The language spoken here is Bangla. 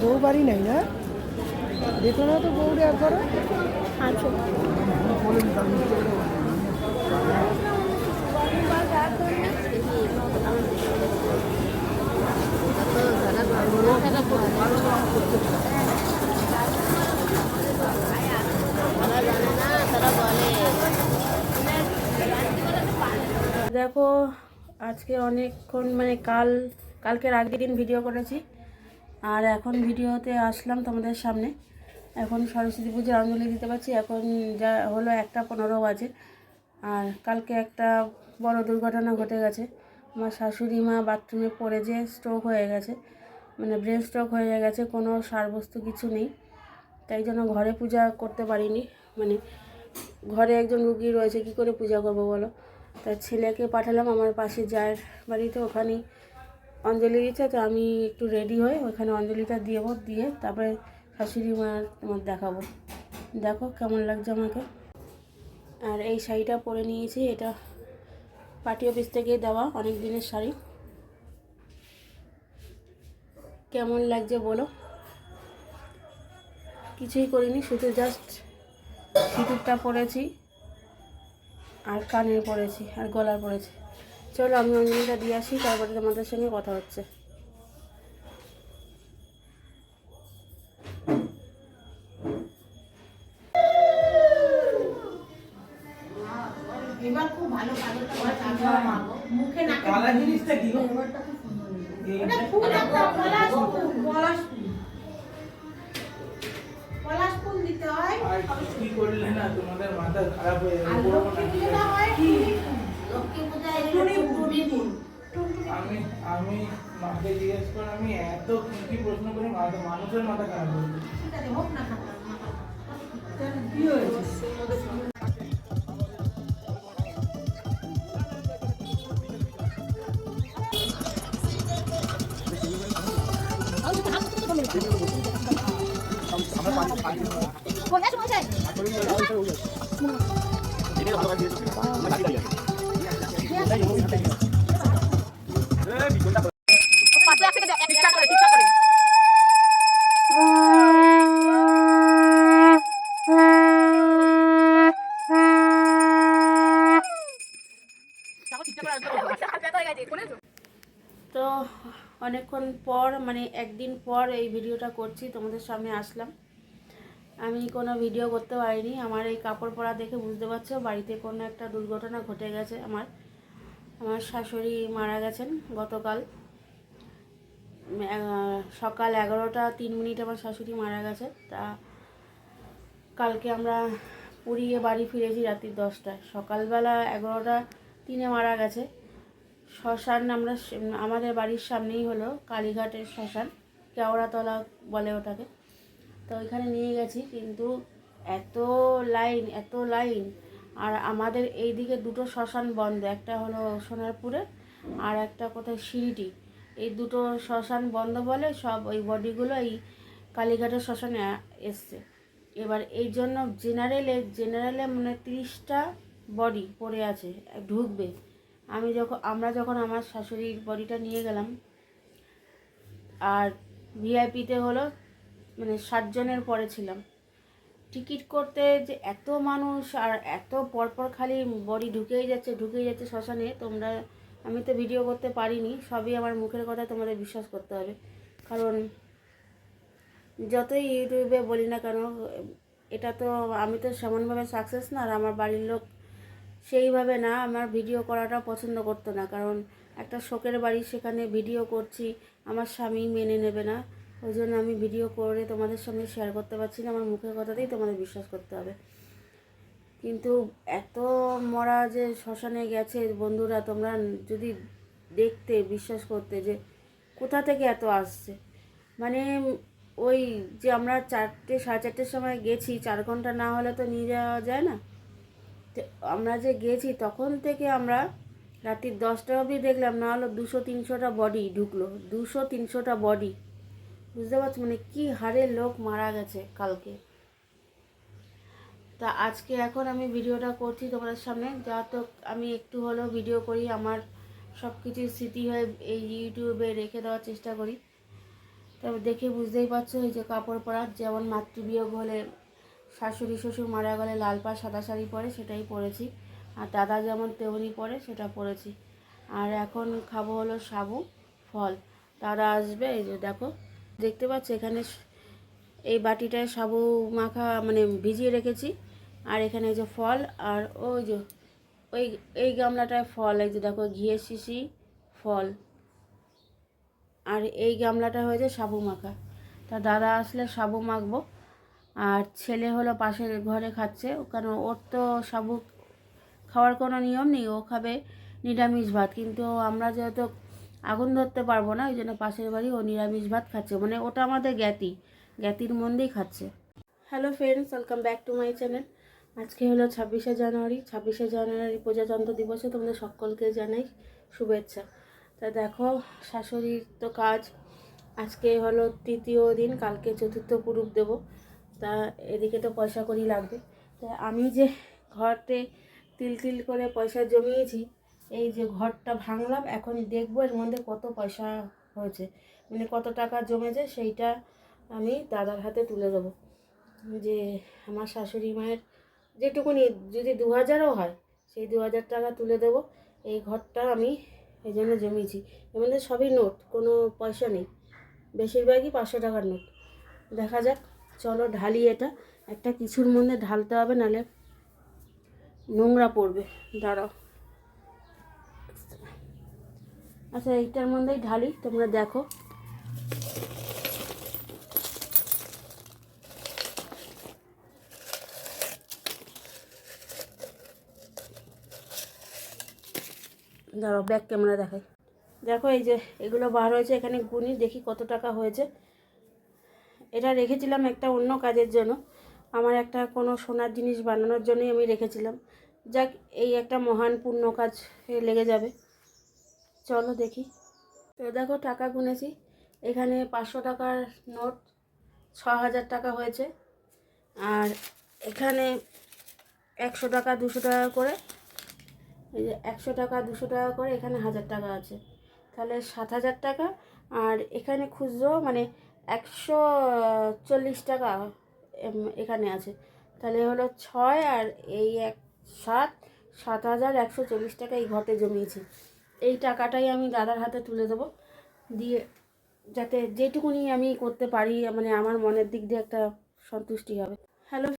বউ বাড়ি নাই না, দেখো না তো বউরে একবার আচ্ছা দেখো আজকে অনেকক্ষণ মানে কালকের আগের দিন ভিডিও করেছি আর এখন ভিডিওতে আসলাম তোমাদের সামনে। এখন সরস্বতী পুজোর অঞ্জলি দিতে পারছি। এখন যা হলো 1:15 বাজে। আর কালকে একটা বড় দুর্ঘটনা ঘটে গেছে। আমার শাশুড়ি মা বাথরুমে পড়ে যে স্ট্রোক হয়ে গেছে, মানে ব্রেন স্ট্রোক হয়ে গেছে, কোনো সারবস্তু কিছু নেই, তাই জন্য ঘরে পূজা করতে পারিনি। মানে ঘরে একজন রুগী রয়েছে, কি করে পূজা করবো বলো। তার ছেলেকে পাঠালাম আমার পাশে যার বাড়িতে, ওখানেই অঞ্জলি দিচ্ছে। তো আমি একটু রেডি হয়ে ওখানে অঞ্জলিটা দিয়ে তারপরে শাশুড়ি মার তোমার দেখাবো। দেখো কেমন লাগছে আমাকে। আর এই শাড়িটা পরে নিয়েছি, এটা পার্টি অফিস থেকে দেওয়া অনেক দিনের শাড়ি। কেমন লাগছে বলো। কিছুই করিনি, শুধু জাস্ট সিঁদুরটা পরেছি আর কানের পরেছি আর গলার পরেছি। চলো আমি অঞ্জলিটা দিয়ে আসি, তারপরে তোমাদের সঙ্গে কথা হচ্ছে। এবার খুব ভালো মুখে না কালা জিনিসটা কি এবারটা খুব সুন্দর। এটা ফুল একটা পলাশ ফুল দিতে হয়। আর কি করলে না তোমাদের মাথা খারাপ হয়ে যাবে। লক্ষ্মী পূজা হয় কি লক্ষ্মী পূজা টুনি ফুল। আমি মাকে জিজ্ঞেস করে আমি এত কি প্রশ্ন করি, মানুষের মাথা খারাপ হয়ে যাবে। ঠিক আছে, হোক না খাতা কি হয়েছে? তো অনেকক্ষণ পর মানে একদিন পর এই ভিডিওটা করছি, তোমাদের সামনে আসলাম। আমি কোনো ভিডিও করতে পারিনি। আমার এই কাপড় পরা দেখে বুঝতে পারছো বাড়িতে কোনো একটা দুর্ঘটনা ঘটে গেছে। আমার শাশুড়ি মারা গেছেন গতকাল সকাল 11:03 আমার শাশুড়ি মারা গেছে। তা কালকে আমরা পুড়িয়ে বাড়ি ফিরেছি রাত্রি 10টায়। সকালবেলা 11:03 মারা গেছে। শ্মশান আমাদের বাড়ির সামনেই হলো কালীঘাটের শ্মশান, কেওড়াতলা বলে ওটাকে। তো ওইখানে নিয়ে গেছি, কিন্তু এত লাইন। আর আমাদের এই দিকে দুটো শ্মশান বন্ধ, একটা হলো সোনারপুরে আর একটা কোথায় সিঁড়িটি। এই দুটো শ্মশান বন্ধ বলে সব ওই বডিগুলো এই কালীঘাটের শ্মশানে এসছে। এবার এই জন্য জেনারেলে মানে 30টা বডি পড়ে আছে, ঢুকবে। আমরা যখন আমার শাশুড়ির বডিটা নিয়ে গেলাম, আর ভিআইপিতে হলো মানে 60 জনের পরে ছিলাম। টিকিট করতে যে এত মানুষ আর এত পরপর খালি বডি ঢুকেই যাচ্ছে শ্মশানে। আমি তো ভিডিও করতে পারিনি, সবই আমার মুখের কথা, তোমাদের বিশ্বাস করতে হবে। কারণ যতই ইউটিউবে বলি না কেন, এটা তো আমি তো সেমনভাবে সাকসেস না, আর আমার বাড়ির লোক সেইভাবে না আমার ভিডিও করাটা পছন্দ করতো না। কারণ একটা শোকের বাড়ি, সেখানে ভিডিও করছি, আমার স্বামী মেনে নেবে না। ওই জন্য আমি ভিডিও করে তোমাদের সঙ্গে শেয়ার করতে পারছি না। আমার মুখের কথাতেই তোমাদের বিশ্বাস করতে হবে। কিন্তু এত মরা যে শ্মশানে গেছে বন্ধুরা, তোমরা যদি দেখতে বিশ্বাস করতে যে কোথা থেকে এত আসছে। মানে ওই যে আমরা 4টে-4:30 সময় গেছি, 4 ঘন্টা না হলে তো নিয়ে যাওয়া যায় না। আমরা যে গেছি তখন থেকে আমরা রাত্রি 10টা অবধি দেখলাম না হলো 200-300টা বডি ঢুকলো। 200-300টা বডি, বুঝতে পারছো মানে কি হারে লোক মারা গেছে কালকে। তা আজকে এখন আমি ভিডিওটা করছি তোমাদের সামনে, যা তো আমি একটু হলেও ভিডিও করি, আমার সব কিছু স্মৃতি হয়ে এই ইউটিউবে রেখে দেওয়ার চেষ্টা করি। তবে দেখে বুঝতেই পারছো, এই যে কাপড় পরা, যেমন মাতৃবিয়োগ হলে শাশুড়ি শ্বশুর মারা গেলে লাল পাড় সাদা শাড়ি পরে সেটাই পরেছি, আর দাদা যেমন তেমনি পরে সেটা পরেছি। আর এখন খাবো হলো সাবু ফল। দাদা আসবে, এই যে দেখো দেখতে পাচ্ছ এখানে এই বাটিটায় সাবু মাখা মানে ভিজিয়ে রেখেছি, আর এখানে এই যে ফল, আর ওই যে ওই এই গামলাটায় ফল, এই যে দেখো ঘিয়ের শিশি ফল, আর এই গামলাটা হয়েছে সাবু মাখা। তা দাদা আসলে সাবু মাখবো। আর ছেলে হলো পাশের ঘরে খাচ্ছে, কারণ ওর তো সাবু খাওয়ার কোনো নিয়ম নেই, ও খাবে নিরামিষ ভাত, কিন্তু আমরা যেহেতু আগুন ধরতে পারবো না, ওই জন্য পাশের বাড়ি ও নিরামিষ ভাত খাচ্ছে, মানে ওটা আমাদের জ্ঞাতির মধ্যেই খাচ্ছে। Hello friends, welcome back to my channel. আজকে হলো 26শে জানুয়ারি প্রজাতন্ত্র দিবসে তোমাদের সকলকে জানাই শুভেচ্ছা। তা দেখো, শাশুড়ির তো কাজ, আজকে হলো তৃতীয় দিন, কালকে চতুর্থ পুরুষ দেব। তা এদিকে তো পয়সা কড়ি লাগবে। তা আমি যে ঘরতে তিল করে পয়সা জমিয়েছি, এই যে ঘরটা ভাঙলাম, এখন দেখবো এর মধ্যে কত পয়সা হয়েছে, মানে কত টাকা জমেছে, সেইটা আমি দাদার হাতে তুলে দেবো। যে আমার শাশুড়ি মায়ের যেটুকুনি, যদি 2000ও হয়, সেই 2000 টাকা তুলে দেবো। এই ঘরটা আমি এই জন্য জমিয়েছি। এর মধ্যে সবই নোট, কোনো পয়সা নেই, বেশিরভাগই 500 টাকার নোট। দেখা যাক, চলো ঢালি। এটা একটা কিছুর মধ্যে ঢালতে হবে, নাহলে নোংরা পড়বে। দাঁড়াও, আচ্ছা এইটার মধ্যেই ঢালি, তোমরা দেখো। দাঁড়াও, ব্যাক ক্যামেরা দেখাই। দেখো এই যে এগুলো বার হয়েছে, এখানে গুনি দেখি কত টাকা হয়েছে। এটা রেখেছিলাম একটা অন্য কাজের জন্য, আমার একটা কোনো সোনার জিনিস বানানোর জন্যই আমি রেখেছিলাম। যাক, এই একটা মহান পুণ্য কাজ লেগে যাবে। চলো দেখি। তো দেখো টাকা গুনেছি, এখানে 500 টাকার নোট 6000 টাকা হয়েছে, আর এখানে 100 টাকা 200 টাকা করে, এই যে 100 টাকা 200 টাকা করে, এখানে 1000 টাকা আছে, তাহলে 7000 টাকা। আর এখানে খুচরো মানে 140 টাকা এখানে আছে, তাহলে হলো 6 আর এই 7140 টাকা এই ঘটে জমিয়েছি। এই টাকাটাই আমি দাদার হাতে তুলে দেবো, দিয়ে যাতে যেটুকুনি আমি করতে পারি, মানে আমার মনের দিক দিয়ে একটা সন্তুষ্টি হবে। হ্যালো